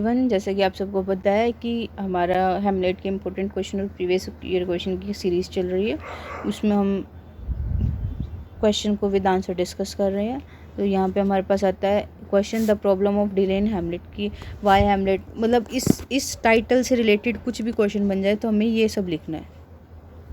Everyone, जैसा कि आप सबको पता है कि हमारा हैमलेट के इम्पोर्टेंट क्वेश्चन और प्रीवियस ईयर क्वेश्चन की सीरीज़ चल रही है। उसमें हम क्वेश्चन को विद आंसर डिस्कस कर रहे हैं। तो यहाँ पे हमारे पास आता है question the problem of delay in Hamlet की वाई हैमलेट, मतलब इस टाइटल से रिलेटेड कुछ भी क्वेश्चन बन जाए तो हमें ये सब लिखना है,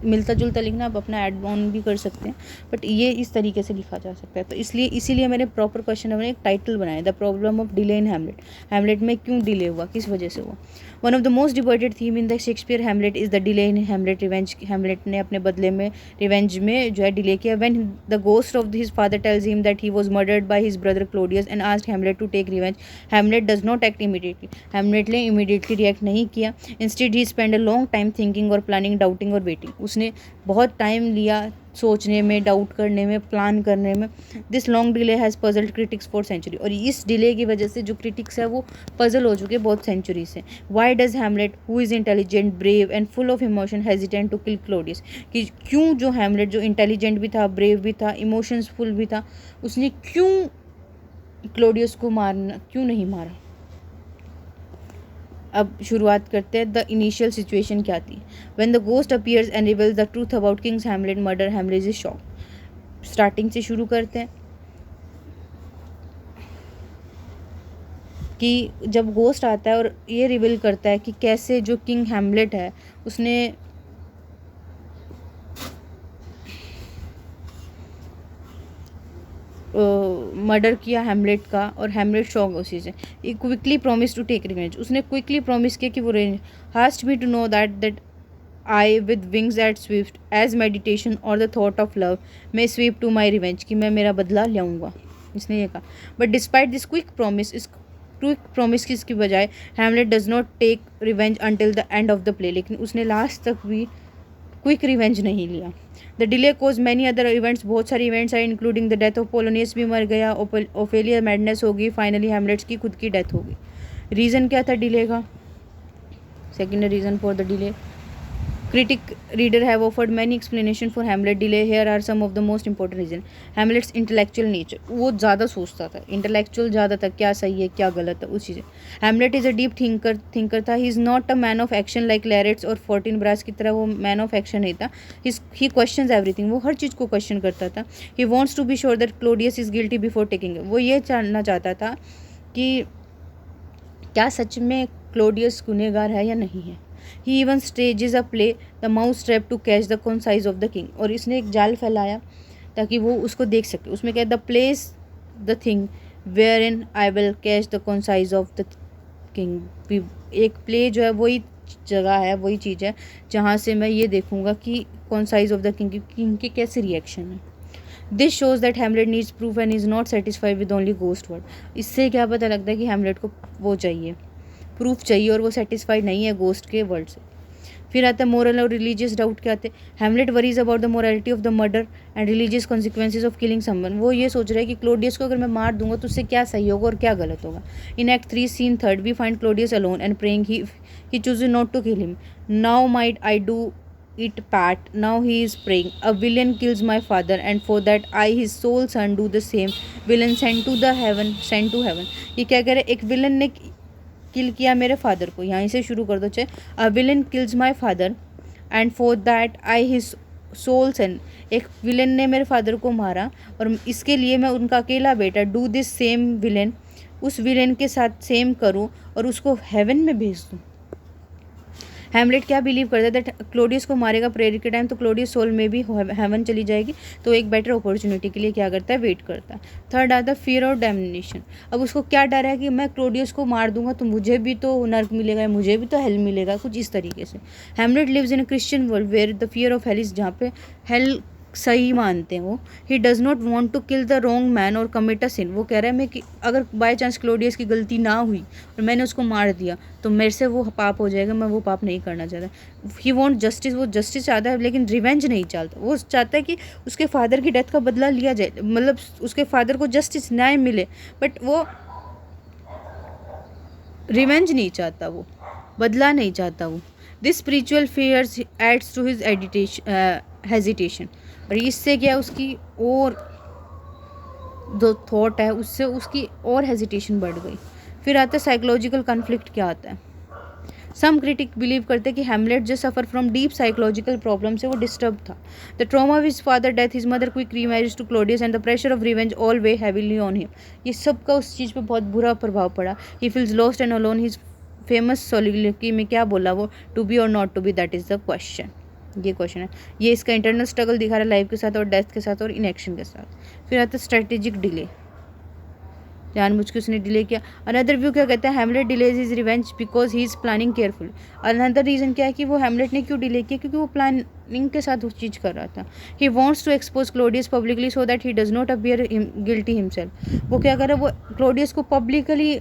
मिलता जुलता लिखना, आप अपना ऐड ऑन भी कर सकते हैं, बट ये इस तरीके से लिखा जा सकता है। तो इसीलिए मैंने प्रॉपर क्वेश्चन मैंने एक टाइटल बनाया, the problem of delay in Hamlet. Hamlet में क्यों डिले हुआ, किस वजह से हुआ। One of the most debated theme in the Shakespeare Hamlet is the delay in Hamlet revenge. Hamlet ने अपने बदले में रिवेंज में जो है डिले किया। When the ghost of his father tells him that he was murdered by his brother Claudius and asked Hamlet to take revenge, Hamlet does not act immediately. Hamlet ने immediately react नहीं किया। Instead he spend a long time thinking और planning, doubting और waiting. उसने बहुत time लिया सोचने में, डाउट करने में, प्लान करने में। This long delay has puzzled critics for century. और इस डिले की वजह से जो क्रिटिक्स है वो पजल हो चुके बहुत सेंचुरी से। Why does Hamlet who is intelligent, brave and full of emotion hesitant to kill Claudius, कि क्यों जो हैमलेट जो इंटेलिजेंट भी था, ब्रेव भी था, इमोशंसफुल भी था, उसने क्यों क्लोडियस को मारना क्यों नहीं मारा। अब शुरुआत करते हैं। द इनिशियल सिचुएशन क्या थी। When the ghost appears and reveals the truth about Kings Hamlet murder, Hamlet is shock. Starting से शुरू करते हैं कि जब गोस्ट आता है और ये रिवील करता है कि कैसे जो किंग हैमलेट है उसने मर्डर किया हैमलेट का, और हैमलेट शॉक उसी से। He quickly promise to take revenge. उसने क्विकली प्रॉमिस किया कि वो range haste me to know that I with wings at swift as meditation और the thought of love may sweep to my revenge, कि मैं मेरा बदला लाऊंगा, इसने ये कहा। But despite this quick promise, इस क्विक प्रॉमिस की इसकी बजाय Hamlet does not take revenge until the end of the play, लेकिन उसने लास्ट तक भी क्विक रिवेंज नहीं लिया। The delay cause many other events, बहुत सारे इवेंट्स आए including the death of Polonius, भी मर गया, ओफेलिया मैडनेस होगी, फाइनली हैमलेट्स की खुद की डेथ होगी। रीज़न क्या था डिले का। Second reason for the delay, critic reader have offered many explanation for Hamlet delay. Here are some of the most important reason. Hamlet's intellectual nature, वो ज़्यादा सोचता था, इंटेलेक्चुअल ज़्यादा था, क्या सही है क्या गलत है उस चीज़ें। Hamlet is a deep thinker था। he is not a man of action like Laertes और Fortinbras की तरह वो मैन ऑफ एक्शन नहीं था। he questions everything, वो हर चीज़ को क्वेश्चन करता था। he wants to be sure that Claudius is guilty before taking it, वो ये जानना चाहता था कि क्या सच में क्लोडियस गुनहगार है या नहीं है। He even stages a play, The Mouse Trap, to catch the concise of the king, और इसने एक जाल फैलाया ताकि वो उसको देख सके। उसमें क्या, the play's the thing wherein I will catch the concise of the king. एक प्ले जो है वही जगह है, वही चीज़ है जहाँ से मैं ये देखूँगा कि concise ऑफ द किंग के कैसे रिएक्शन है। This shows that Hamlet needs proof and is not satisfied with only ghost word. इससे क्या पता लगता है कि हैमलेट को वो चाहिए, प्रूफ चाहिए, और वो सेटिस्फाइड नहीं है गोस्ट के वर्ड से। फिर आता है मोरल और रिलीजियस डाउट क्या आते हैं। Hamlet worries about the morality of the murder and religious consequences of killing someone. वो ये सोच रहा है कि क्लोडियस को अगर मैं मार दूंगा तो उससे क्या सही होगा और क्या गलत होगा। In act 3 scene 3 we find Claudius alone and praying he choose not to kill him. Now might I do it pat, now he is praying, a villain kills my father and for that I his sole son do the same, villain sent to heaven। ये क्या कह रहे, एक villain ने किल किया मेरे father को, यहाँ से शुरू कर दो। चाहे a villain kills my father and for that I his sole son, एक विलन ने मेरे फादर को मारा और इसके लिए मैं उनका अकेला बेटा डू दिस सेम विलन, उस विलन के साथ सेम करूँ और उसको हेवन में भेज दूँ। हैमलेट क्या बिलीव करता है दैट क्लोडियस को मारेगा प्रेयर के टाइम तो क्लोडियस सोल में भी हेवन चली जाएगी, तो एक बेटर अपॉर्चुनिटी के लिए क्या करता है, वेट करता है। थर्ड आता है फियर और डैमिनेशन। अब उसको क्या डर है कि मैं क्लोडियस को मार दूंगा तो मुझे भी तो नर्क मिलेगा, मुझे भी तो हेल मिलेगा, कुछ इस तरीके से। Hamlet lives in a Christian world where the fear of hell is, जहाँ पे हेल सही मानते हैं वो। He does not want to kill the wrong man और कमिट अ सिन। वो कह रहा है मैं कि अगर बाय चांस क्लोडियस की गलती ना हुई और मैंने उसको मार दिया तो मेरे से वो पाप हो जाएगा, मैं वो पाप नहीं करना चाहता। ही वॉन्ट जस्टिस, वो जस्टिस चाहता है लेकिन रिवेंज नहीं चाहता। वो चाहता है कि उसके फादर की डेथ का बदला लिया जाए, मतलब उसके फादर को जस्टिस न्याय मिले, बट वो रिवेंज नहीं चाहता, वो बदला नहीं चाहता वो। This spiritual fears adds to his hesitation, और इससे क्या उसकी और जो थॉट है उससे उसकी और हेजिटेशन बढ़ गई। फिर आता है साइकोलॉजिकल कन्फ्लिक्ट क्या आता है। सम क्रिटिक बिलीव करते हैं कि हैमलेट जो suffer from deep psychological problem से वो डिस्टर्ब था। The trauma of his father death, his mother quick remarriage to Claudius and the pressure of revenge all weigh heavily on him. ये सब का उस चीज़ पे बहुत बुरा प्रभाव पड़ा। He feels lost and alone. His famous soliloquy में क्या बोला वो, टू बी और not to be, that is the question. ये क्वेश्चन है। ये इसका इंटरनल स्ट्रगल दिखा रहा है लाइफ के साथ और डेथ के साथ और इनएक्शन के साथ। फिर आता है स्ट्रेटेजिक डिले, जानबूझ के उसने डिले किया। अनदर व्यू क्या कहता है, Hamlet delays his revenge because he is planning careful. Another reason क्या है कि वो हैमलेट ने क्यों डिले किया, क्योंकि वो प्लानिंग के साथ उस चीज़ कर रहा था। He wants to expose Claudius publicly so that he does not appear guilty himself. वो क्या कर रहा है, वो क्लोडियस को पब्लिकली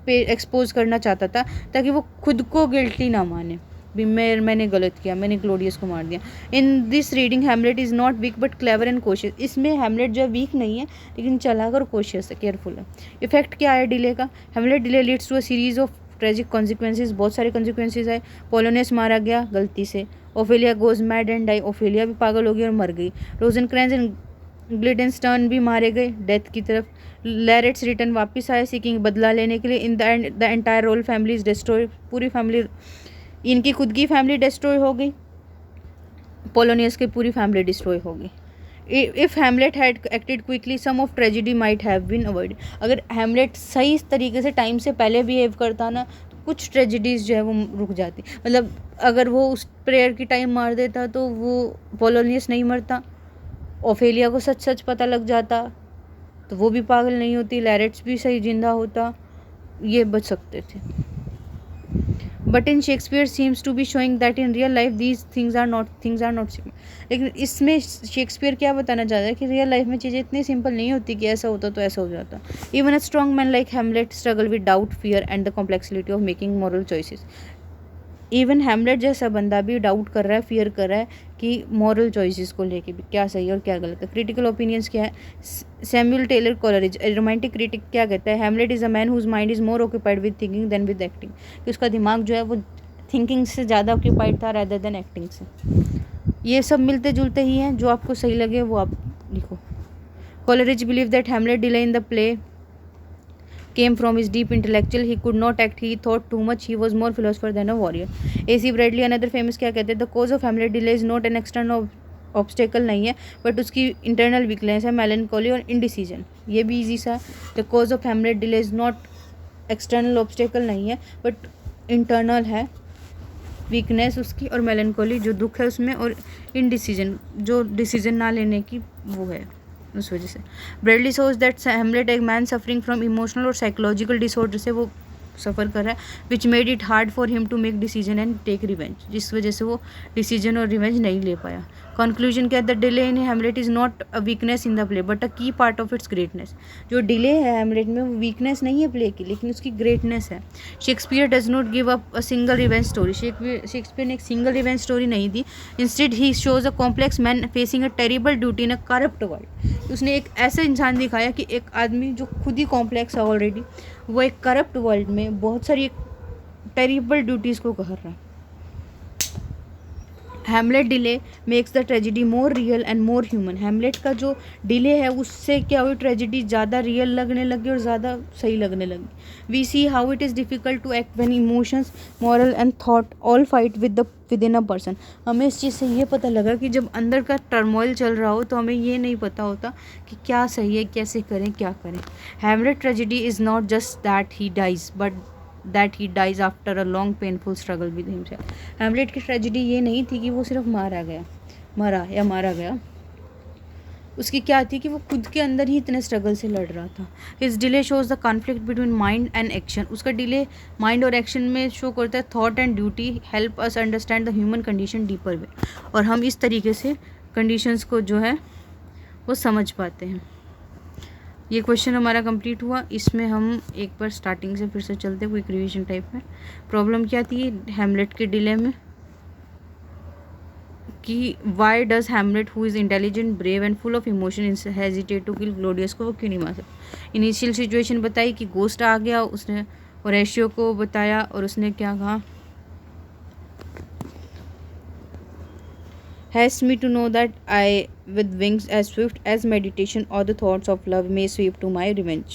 पे एक्सपोज करना चाहता था ताकि वो खुद को गिल्टी ना माने भी मैंने गलत किया, मैंने क्लोडियस को मार दिया। In this reading Hamlet is not weak but clever and cautious. इसमें हैमलेट जो वीक नहीं है लेकिन चलाक और कोशियस है, केयरफुल है। इफेक्ट क्या है डिले का, Hamlet delay leads to a series of tragic consequences. बहुत सारे कॉन्सिक्वेंसेज है। पोलोनियस मारा गया गलती से। Ophelia goes mad and die, Ophelia भी पागल हो गई और मर गई। रोजनक्रैंस एंड ग्लिडेनस्टर्न भी मारे गए डेथ की तरफ। लैरेट्स रिटर्न वापस आए सीकिंग बदला लेने के लिए। In the entire royal family is destroy, पूरी फैमिली, इनकी खुद की फैमिली डिस्ट्रॉय हो गई, पोलोनियस की पूरी फैमिली डिस्ट्रॉय हो गई। If Hamlet had acted quickly some of tragedy might have been avoid. अगर हैमलेट सही तरीके से टाइम से पहले बिहेव करता ना तो कुछ ट्रेजिडीज़ जो है वो रुक जाती। मतलब अगर वो उस प्रेयर की टाइम मार देता तो वो पोलोनियस नहीं मरता, ओफेलिया को सच सच पता लग जाता तो वो भी पागल नहीं होती, लैरेट्स भी सही जिंदा होता, ये बच सकते थे। But in Shakespeare seems to be showing that in real life these things are not simple. लेकिन इसमें शेक्सपियर क्या बताना चाहता है कि रियल लाइफ में चीज़ें इतनी सिंपल नहीं होती कि ऐसा होता तो ऐसा हो जाता। Even a strong man like Hamlet struggle with doubt, fear and the complexity of making moral choices. Even Hamlet जैसा बंदा भी डाउट कर रहा है, फियर कर रहा है कि मॉरल चॉइसेस को लेके भी क्या सही है और क्या गलत है। क्रिटिकल ओपिनियंस क्या है, Samuel Taylor Coleridge romantic critic क्या कहता है, Hamlet is a man whose mind is more occupied with thinking than with acting. कि उसका दिमाग जो है वो थिंकिंग से ज़्यादा ऑक्यूपाइड था रैदर देन एक्टिंग से। ये सब मिलते जुलते ही हैं, जो आपको सही लगे वो आप लिखो। Coleridge believe that Hamlet delay in the play came from his deep intellectual, he could not act, he thought too much, he was more philosopher than a warrior. AC Bradley another famous क्या कहते हैं, the cause of Hamlet delay is not an external obstacle नहीं है but उसकी internal weakness है, मेलनकोली और indecision. ये भी ईजी सा। The cause of Hamlet delay is not external obstacle नहीं है बट इंटरनल है, वीकनेस उसकी और मेलनकोली जो दुख है उसमें, और इनडिसीजन जो डिसीजन ना लेने की वो है उस वजह से। ब्रेडली सोच दैट हैमलेट एक मैन सफरिंग फ्रॉम इमोशनल और साइकोलॉजिकल डिसऑर्डर से वो सफ़र कर रहा है, which made it hard for him to make decision and take revenge, जिस वजह से वो डिसीजन और रिवेंज नहीं ले पाया। कंक्लूजन क्या है, the delay in Hamlet is not a weakness in the play but a key part of its greatness. जो डिले है हैमलेट में वो वीकनेस नहीं है प्ले की लेकिन उसकी ग्रेटनेस है। Shakespeare does not give up a single revenge story. Shakespeare ने एक सिंगल रिवेंज स्टोरी नहीं दी, instead he shows a complex man facing a terrible duty in a corrupt world. उसने एक ऐसा इंसान दिखाया कि एक आदमी जो खुद ही कॉम्प्लेक्स है ऑलरेडी, वो एक करप्ट वर्ल्ड में बहुत सारी टेरिबल ड्यूटीज़ को कर रहा है। Hamlet delay makes the tragedy more real and more human. Hamlet का जो डिले है उससे क्या हुई, ट्रेजिडी ज़्यादा रियल लगने लगी और ज़्यादा सही लगने लगी। We see how it is difficult to act when emotions, moral and thought all fight within a person. हमें इस चीज़ से ये पता लगा कि जब अंदर का टर्मोइल चल रहा हो तो हमें ये नहीं पता होता कि क्या सही है, कैसे करें, क्या करें। Hamlet tragedy is not just that he dies but that he dies after a long painful struggle with himself. Hamlet की ट्रेजिडी ये नहीं थी कि वो सिर्फ मारा गया, उसकी क्या थी कि वो खुद के अंदर ही इतने स्ट्रगल से लड़ रहा था। His delay shows the conflict between mind and action. उसका डिले माइंड और एक्शन में शो करता है। Thought and duty help us understand the human condition deeper way, और हम इस तरीके से कंडीशंस को जो है वो समझ पाते हैं। ये क्वेश्चन हमारा कंप्लीट हुआ। इसमें हम एक बार स्टार्टिंग से फिर से चलते क्विक रिवीजन टाइप में। प्रॉब्लम क्या थी हैमलेट के डिले में कि why does Hamlet who is intelligent, brave and full of emotion hesitate to kill Claudius को, वो क्यों नहीं मार सकता। इनिशियल सिचुएशन बताई कि गोस्ट आ गया, उसने होरेशियो को बताया और उसने क्या कहा, Haste me to know that I, with wings as swift as meditation or the thoughts of love, may sweep to my revenge.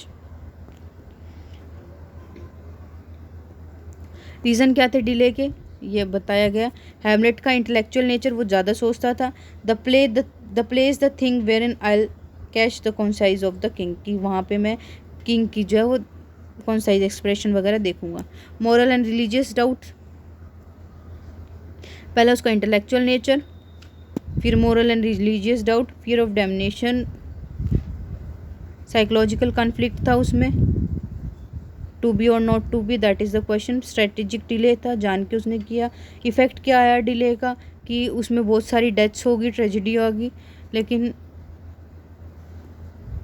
Reason क्या थे डिले के, ये बताया गया। हैमलेट का इंटेलेक्चुअल नेचर, वो ज़्यादा सोचता था। The play is the thing wherein I catch the concise of the king, कि वहाँ पे मैं किंग की जो है वो कॉन्साइज एक्सप्रेशन वगैरह देखूंगा। मॉरल एंड रिलीजियस डाउट, पहला उसका इंटेलेक्चुअल नेचर, फिर moral and religious doubt, fear of damnation, psychological conflict था उसमें, टू बी और not to be, that is the question. Strategic delay था, जान के उसने किया। इफेक्ट क्या आया डिले का, कि उसमें बहुत सारी डेथ्स होगी, ट्रेजिडी होगी, लेकिन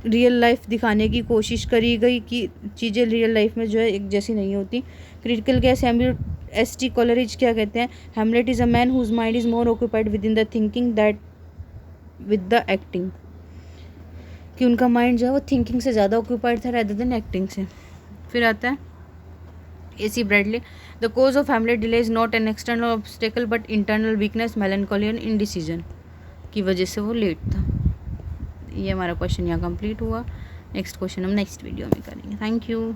रियल लाइफ दिखाने की कोशिश करी गई कि चीज़ें रियल लाइफ में जो है एक जैसी नहीं होती। क्रिटिकल गैस हैमलेट, एस.टी. कॉलरिज क्या कहते हैं, Hamlet is a man whose mind is more occupied with in the thinking that with the acting, कि उनका माइंड जो है वो थिंकिंग से ज़्यादा ऑक्यूपाइड था रेदर देन एक्टिंग से। फिर आता है A C. Bradley, the cause of Hamlet delay is not an external obstacle but internal weakness, melancholy and indecision की वजह से वो लेट था। ये हमारा क्वेश्चन यहाँ कंप्लीट हुआ। नेक्स्ट क्वेश्चन हम नेक्स्ट वीडियो में करेंगे। Thank you.